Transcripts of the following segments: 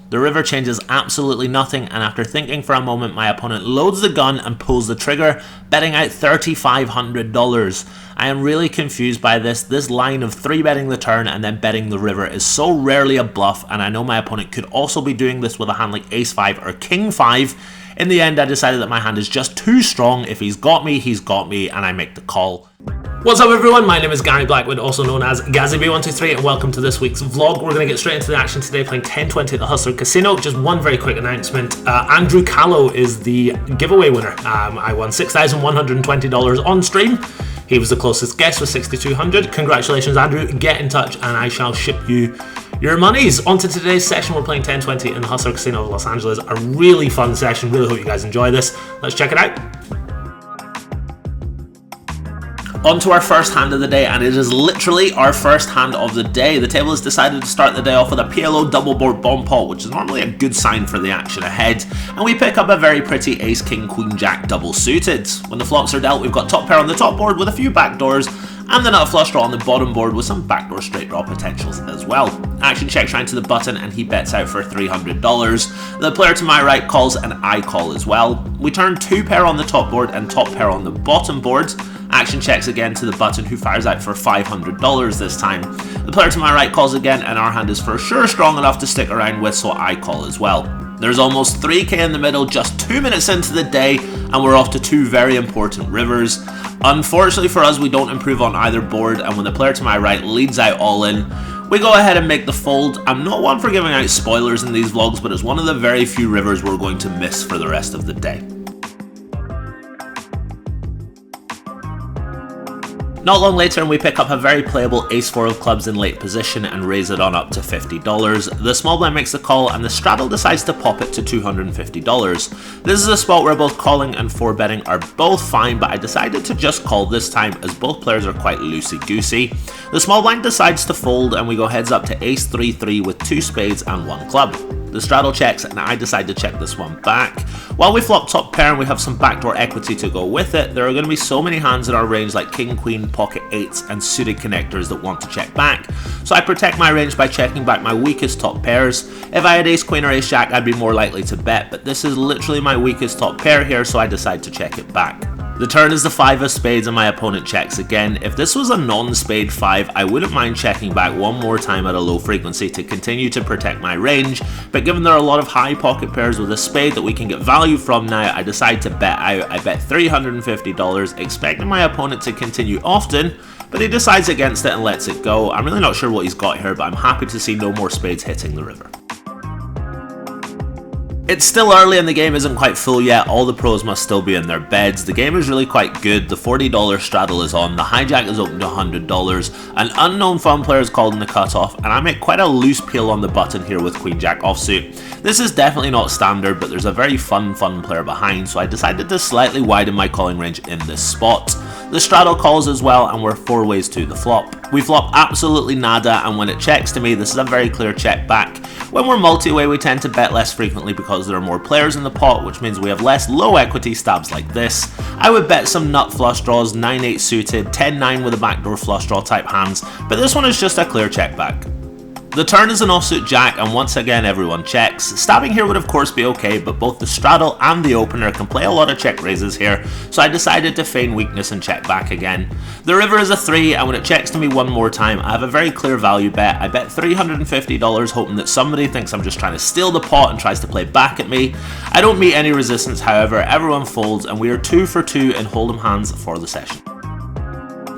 The river changes absolutely nothing, and after thinking for a moment, my opponent loads the gun and pulls the trigger, betting out $3,500. I am really confused by this. This line of 3-betting the turn and then betting the river is so rarely a bluff, and I know my opponent could also be doing this with a hand like Ace-5 or King-5. In the end, I decided that my hand is just too strong. If he's got me, and I make the call. What's up everyone, my name is Gary Blackwood, also known as GazzyB123, and welcome to this week's vlog. We're going to get straight into the action today, playing 10-20 at the Hustler Casino. Just one very quick announcement. Andrew Callow is the giveaway winner. I won $6,120 on stream. He was the closest guest with $6,200. Congratulations Andrew, get in touch and I shall ship you your monies. On to today's session. We're playing 10-20 in the Hustler Casino of Los Angeles. A really fun session, really hope you guys enjoy this. Let's check it out. On to our first hand of the day, and it is literally our first hand of the day. The table has decided to start the day off with a PLO double board bomb pot, which is normally a good sign for the action ahead, and we pick up a very pretty ace, king, queen, jack double suited. When the flops are dealt, we've got top pair on the top board with a few backdoors, and the nut flush draw on the bottom board with some backdoor straight draw potentials as well. Action checks round to the button and he bets out for $300. The player to my right calls and I call as well. We turn two pair on the top board and top pair on the bottom board. Action checks again to the button, who fires out for $500 this time. The player to my right calls again, and our hand is for sure strong enough to stick around with, so I call as well. There's almost 3k in the middle, just 2 minutes into the day, and we're off to two very important rivers. Unfortunately for us, we don't improve on either board, and when the player to my right leads out all in, we go ahead and make the fold. I'm not one for giving out spoilers in these vlogs, but it's one of the very few rivers we're going to miss for the rest of the day. Not long later, and we pick up a very playable ace-4 of clubs in late position and raise it on up to $50. The small blind makes the call, and the straddle decides to pop it to $250. This is a spot where both calling and 4-betting are both fine, but I decided to just call this time as both players are quite loosey-goosey. The small blind decides to fold, and we go heads up to ace-3-3 with 2 spades and 1 club. The straddle checks, and I decide to check this one back. While we flop top pair and we have some backdoor equity to go with it, there are going to be so many hands in our range like king, queen, pocket eights, and suited connectors that want to check back. So I protect my range by checking back my weakest top pairs. If I had ace, queen, or ace, jack, I'd be more likely to bet, but this is literally my weakest top pair here, so I decide to check it back. The turn is the 5 of spades and my opponent checks again. If this was a non-spade 5, I wouldn't mind checking back one more time at a low frequency to continue to protect my range, but given there are a lot of high pocket pairs with a spade that we can get value from now, I decide to bet out. I bet $350, expecting my opponent to continue often, but he decides against it and lets it go. I'm really not sure what he's got here, but I'm happy to see no more spades hitting the river. It's still early and the game isn't quite full yet. All the pros must still be in their beds. The game is really quite good. The $40 straddle is on, the hijack is open to $100, an unknown fun player is called in the cutoff, and I make quite a loose peel on the button here with queen jack offsuit. This is definitely not standard, but there's a very fun player behind, so I decided to slightly widen my calling range in this spot. The straddle calls as well, and we're 4 ways to the flop. We flop absolutely nada, and when it checks to me, this is a very clear check back. When we're multi-way, we tend to bet less frequently because there are more players in the pot, which means we have less low equity stabs like this. I would bet some nut flush draws, 9-8 suited, 10-9 with a backdoor flush draw type hands, but this one is just a clear check back. The turn is an offsuit jack, and once again everyone checks. Stabbing here would of course be okay, but both the straddle and the opener can play a lot of check raises here, so I decided to feign weakness and check back again. The river is a 3, and when it checks to me one more time, I have a very clear value bet. I bet $350, hoping that somebody thinks I'm just trying to steal the pot and tries to play back at me. I don't meet any resistance, however, everyone folds, and we are 2 for 2 in hold'em hands for the session.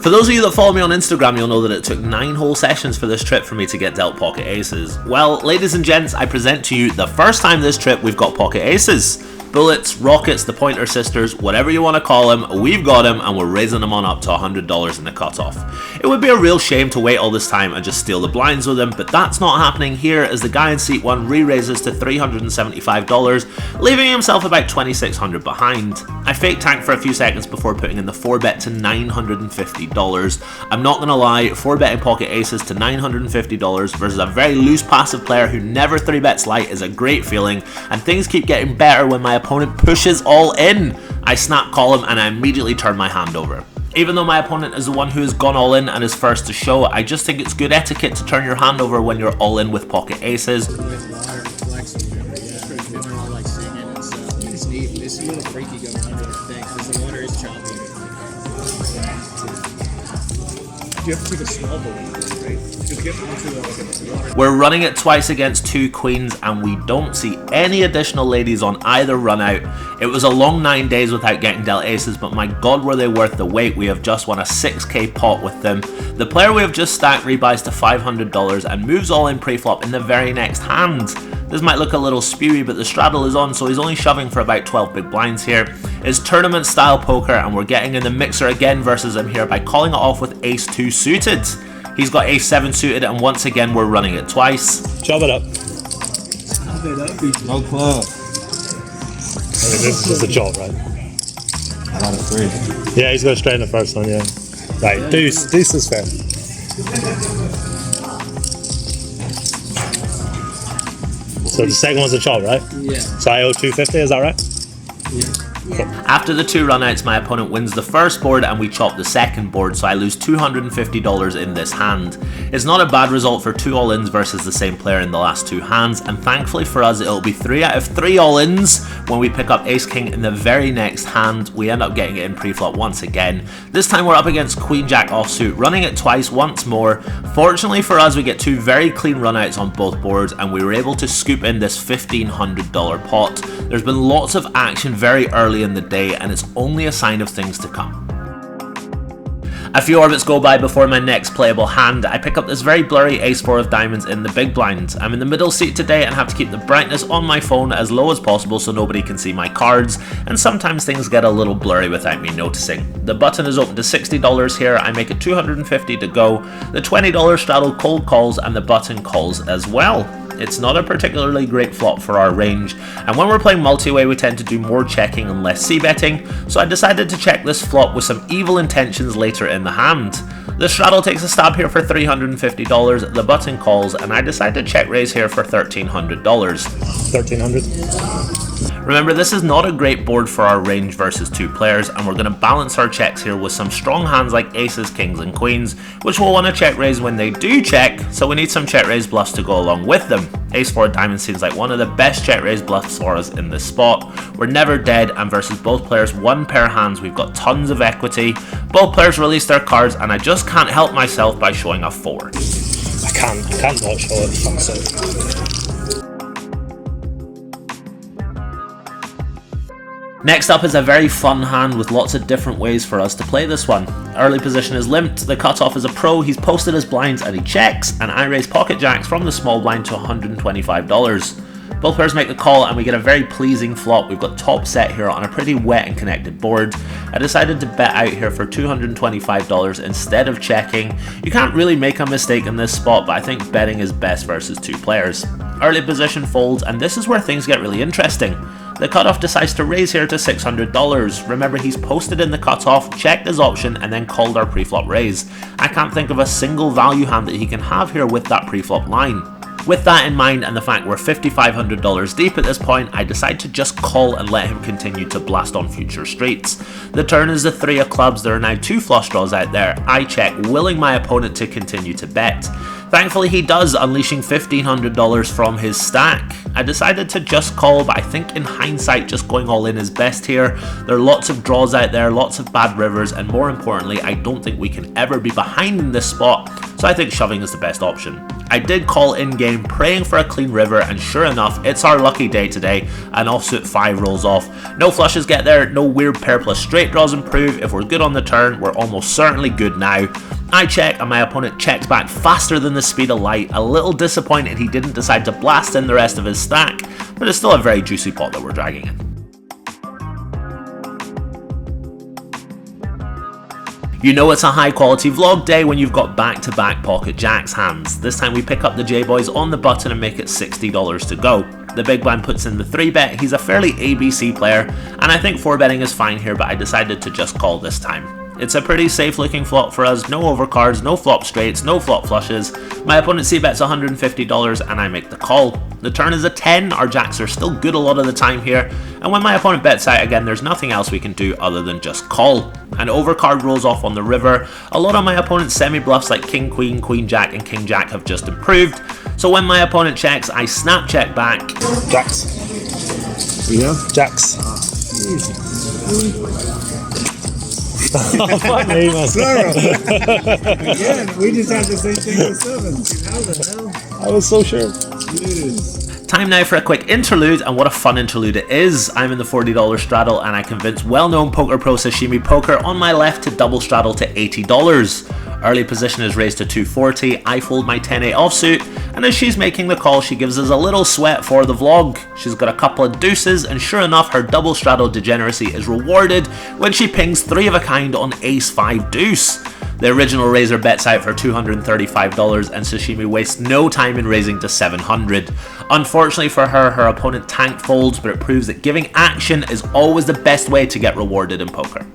For those of you that follow me on Instagram, you'll know that it took 9 whole sessions for this trip for me to get dealt pocket aces. Well, ladies and gents, I present to you the first time this trip we've got pocket aces. Bullets, rockets, the Pointer Sisters, whatever you want to call them, we've got them and we're raising them on up to $100 in the cutoff. It would be a real shame to wait all this time and just steal the blinds with them, but that's not happening here as the guy in seat 1 re-raises to $375, leaving himself about $2,600 behind. I fake tank for a few seconds before putting in the 4-bet to $950. I'm not gonna lie, 4-betting pocket aces to $950 versus a very loose passive player who never 3-bets light is a great feeling, and things keep getting better when my opponent pushes all in. I snap call him and I immediately turn my hand over. Even though my opponent is the one who has gone all in and is first to show, I just think it's good etiquette to turn your hand over when you're all in with pocket aces. freaky going under the thing, because the water is choppy. You have to take a small boat, right? To get into the water. We're running it twice against 2 queens, and we don't see any additional ladies on either run out. It was a long 9 days without getting dealt aces, but my god were they worth the wait. We have just won a 6k pot with them. The player we have just stacked rebuys to $500 and moves all in pre-flop in the very next hand. This might look a little spewy, but the straddle is on, so he's only shoving for about 12 big blinds here. It's tournament style poker, and we're getting in the mixer again versus him here by calling it off with ace-2 suited. He's got ace-7 suited, and once again we're running it twice. Chop it up. No club. I mean, this is just a chop, right? I got a 3. Yeah, he's got straight in the first one, yeah. Right, deuce is fair. So the second one's a chop, right? Yeah. So I owe 250, is that right? Yeah. After the 2 runouts, my opponent wins the first board and we chop the second board, so I lose $250 in this hand. It's not a bad result for 2 all-ins versus the same player in the last 2 hands, and thankfully for us it'll be 3 out of 3 all-ins when we pick up ace-king in the very next hand. We end up getting it in pre-flop once again. This time we're up against queen-jack offsuit, running it twice once more. Fortunately for us, we get 2 very clean runouts on both boards, and we were able to scoop in this $1,500 pot. There's been lots of action very early in the day, and it's only a sign of things to come. A few orbits go by before my next playable hand. I pick up this very blurry ace-4 of diamonds in the big blind. I'm in the middle seat today and have to keep the brightness on my phone as low as possible so nobody can see my cards, and sometimes things get a little blurry without me noticing. The button is open to $60 here. I make it $250 to go. The $20 straddle cold calls, and the button calls as well. It's not a particularly great flop for our range, and when we're playing multi-way we tend to do more checking and less c-betting, so I decided to check this flop with some evil intentions later in the hand. The straddle takes a stab here for $350, the button calls, and I decide to check raise here for $1,300. $1,300. Remember, this is not a great board for our range versus 2 players, and we're going to balance our checks here with some strong hands like aces, kings and queens, which we'll want to check raise when they do check, so we need some check raise bluffs to go along with them. Ace-4 diamond seems like one of the best check raise bluffs for us in this spot. We're never dead, and versus both players 1 pair hands we've got tons of equity. Both players release their cards, and I just can't help myself by showing a 4. I can't not show it, fuck's sake. Next up is a very fun hand with lots of different ways for us to play this one. Early position is limped, the cutoff is a pro, he's posted his blinds and he checks, and I raise pocket jacks from the small blind to $125. Both players make the call and we get a very pleasing flop. We've got top set here on a pretty wet and connected board. I decided to bet out here for $225 instead of checking. You can't really make a mistake in this spot, but I think betting is best versus 2 players. Early position folds, and this is where things get really interesting. The cutoff decides to raise here to $600. Remember, he's posted in the cutoff, checked his option, and then called our preflop raise. I can't think of a single value hand that he can have here with that preflop line. With that in mind, and the fact we're $5,500 deep at this point, I decide to just call and let him continue to blast on future streets. The turn is the 3 of clubs. There are now 2 flush draws out there. I check, willing my opponent to continue to bet. Thankfully he does, unleashing $1,500 from his stack. I decided to just call, but I think in hindsight just going all in is best here. There are lots of draws out there, lots of bad rivers, and more importantly, I don't think we can ever be behind in this spot, so I think shoving is the best option. I did call in-game, praying for a clean river, and sure enough, it's our lucky day today, and offsuit 5 rolls off. No flushes get there, no weird pair plus straight draws improve. If we're good on the turn, we're almost certainly good now. I check, and my opponent checks back faster than the speed of light. A little disappointed he didn't decide to blast in the rest of his stack, but it's still a very juicy pot that we're dragging in. You know it's a high quality vlog day when you've got back-to-back pocket jacks hands. This time we pick up the J-Boys on the button and make it $60 to go. The big blind puts in the 3-bet, he's a fairly ABC player, and I think 4-betting is fine here, but I decided to just call this time. It's a pretty safe looking flop for us, no overcards, no flop straights, no flop flushes. My opponent c-bets $150 and I make the call. The turn is a 10, our jacks are still good a lot of the time here, and when my opponent bets out again there's nothing else we can do other than just call. An overcard rolls off on the river. A lot of my opponent's semi-bluffs like king queen, queen jack and king jack have just improved, so when my opponent checks I snap check back. Jacks. Yeah? Jacks. Oh, fuck me, man. Zero. Again, we just had the same thing with sevens. How the hell? I was so sure. Yes. Time now for a quick interlude, and what a fun interlude it is. I'm in the $40 straddle and I convinced well-known poker pro Sashimi Poker on my left to double straddle to $80. Early position is raised to $240, I fold my 10-8 offsuit, and as she's making the call she gives us a little sweat for the vlog. She's got a couple of deuces, and sure enough her double straddle degeneracy is rewarded when she pings 3 of a kind on ace-5 deuce. The original raiser bets out for $235 and Sashimi wastes no time in raising to $700. Unfortunately for her, her opponent tank folds, but it proves that giving action is always the best way to get rewarded in poker.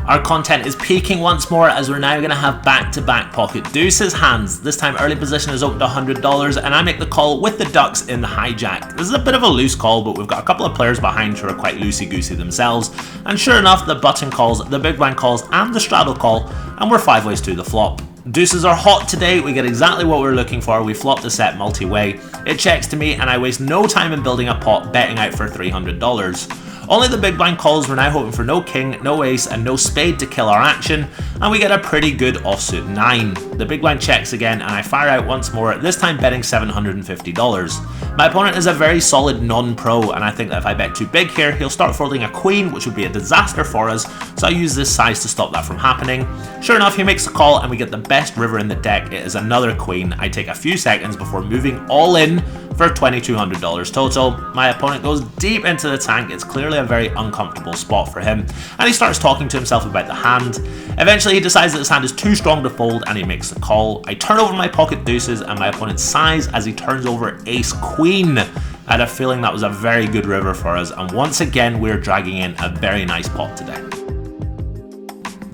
Our content is peaking once more as we're now going to have back-to-back pocket deuces hands. This time early position is open to $100 and I make the call with the ducks in the hijack. This is a bit of a loose call, but we've got a couple of players behind who are quite loosey-goosey themselves, and sure enough the button calls, the big blind calls and the straddle call, and we're 5 ways to the flop. Deuces are hot today, we get exactly what we're looking for, we flop the set multi-way. It checks to me and I waste no time in building a pot, betting out for $300. Only the big blind calls, we're now hoping for no king, no ace and no spade to kill our action, and we get a pretty good offsuit 9. The big blind checks again and I fire out once more, this time betting $750. My opponent is a very solid non-pro, and I think that if I bet too big here, he'll start folding a queen, which would be a disaster for us, so I use this size to stop that from happening. Sure enough, he makes the call and we get the best river in the deck. It is another queen. I take a few seconds before moving all in for $2,200 total. My opponent goes deep into the tank. It's clearly a very uncomfortable spot for him, and he starts talking to himself about the hand. Eventually he decides that his hand is too strong to fold and he makes the call. I turn over my pocket deuces and my opponent sighs as he turns over ace queen. I had a feeling that was a very good river for us, and once again we're dragging in a very nice pot today.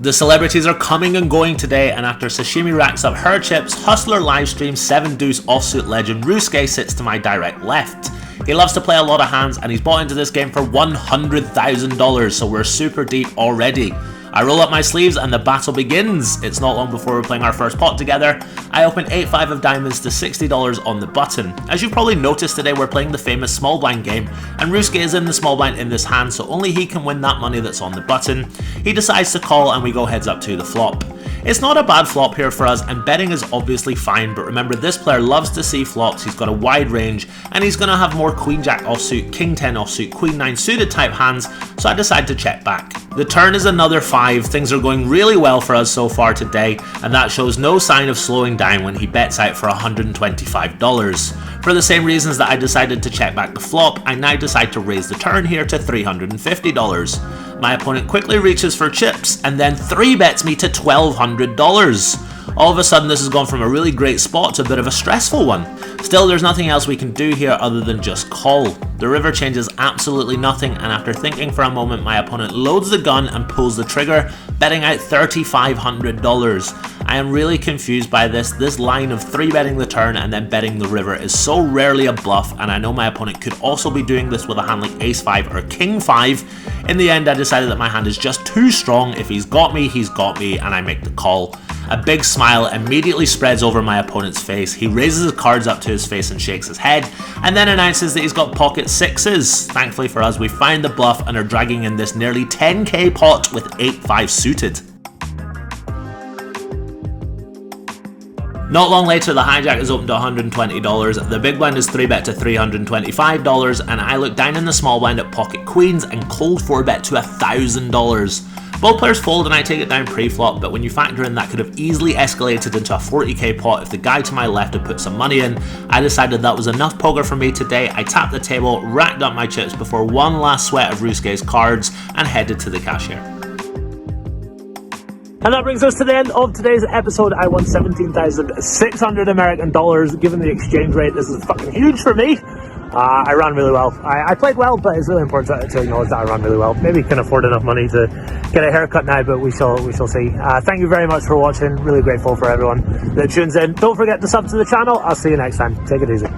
The celebrities are coming and going today, and after Sashimi racks up her chips, Hustler livestream 7 deuce offsuit legend Rusuke sits to my direct left. He loves to play a lot of hands and he's bought into this game for $100,000, so we're super deep already. I roll up my sleeves and the battle begins. It's not long before we're playing our first pot together. I open 8-5 of diamonds to $60 on the button. As you've probably noticed today, we're playing the famous small blind game, and Rusuke is in the small blind in this hand, so only he can win that money that's on the button. He decides to call and we go heads up to the flop. It's not a bad flop here for us, and betting is obviously fine, but remember this player loves to see flops. He's got a wide range and he's going to have more queen jack offsuit, king 10 offsuit, queen 9 suited type hands, so I decide to check back. The turn is another 5. Things are going really well for us so far today, and that shows no sign of slowing down when he bets out for $125. For the same reasons that I decided to check back the flop, I now decide to raise the turn here to $350. My opponent quickly reaches for chips and then 3-bets me to $1,200. All of a sudden this has gone from a really great spot to a bit of a stressful one. Still, there's nothing else we can do here other than just call. The river changes absolutely nothing, and after thinking for a moment, my opponent loads the gun and pulls the trigger, betting out $3,500. I am really confused by this. This line of 3-betting the turn and then betting the river is so rarely a bluff, and I know my opponent could also be doing this with a hand like ace-5 or king-5. In the end, I decided that my hand is just too strong. If he's got me, and I make the call. A big smile immediately spreads over my opponent's face. He raises his cards up to his face and shakes his head, and then announces that he's got pocket 6s. Thankfully for us, we find the bluff and are dragging in this nearly 10k pot with 8-5 suited. Not long later, the hijack is open to $120, the big blind is 3-bet to $325, and I look down in the small blind at pocket queens and cold 4-bet to $1,000. Both players fold and I take it down pre-flop, but when you factor in that could have easily escalated into a 40k pot if the guy to my left had put some money in, I decided that was enough poker for me today. I tapped the table, racked up my chips before one last sweat of Rusuke's cards, and headed to the cashier. And that brings us to the end of today's episode. I won 17,600 American dollars. Given the exchange rate, this is fucking huge for me. I ran really well. I played well, but it's really important to acknowledge that I ran really well. Maybe can afford enough money to get a haircut now, but we shall see. Thank you very much for watching. Really grateful for everyone that tunes in. Don't forget to sub to the channel. I'll see you next time. Take it easy.